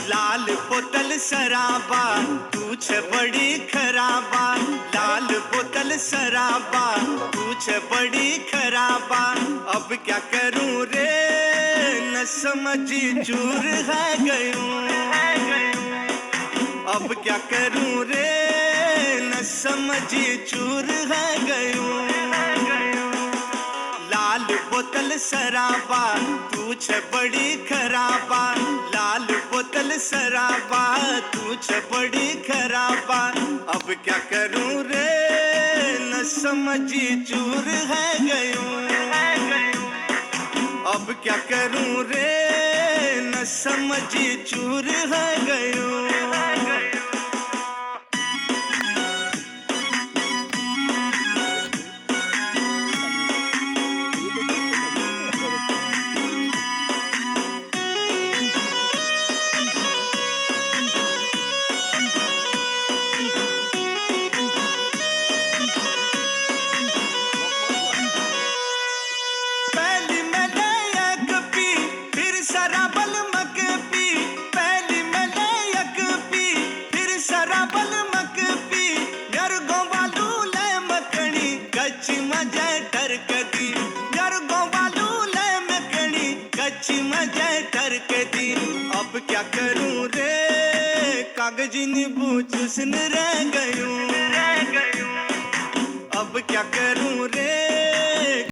लाल बोतल शराबा तू छे बड़ी खराबा, लाल बोतल शराबा तू छे बड़ी खराबा। अब क्या करूं रे न समझी चूर है गयूं, अब क्या करूं रे न समझी चूर है गयूं। लाल बोतल शराबा तू छे बड़ी खराबा, लाल बोतल शराबा तू छे बड़ी खराबा। अब क्या करूं रे न समझी चूर है गयूं, अब क्या करूं रे न समझी चूर है गयूं। कच्ची मजा टरकदी यार गोवालू ले मकड़ी, कच्ची मजा टरकदी। अब क्या करूं रे कागजी नींबू चूसन रह गयूं, अब क्या करूं रे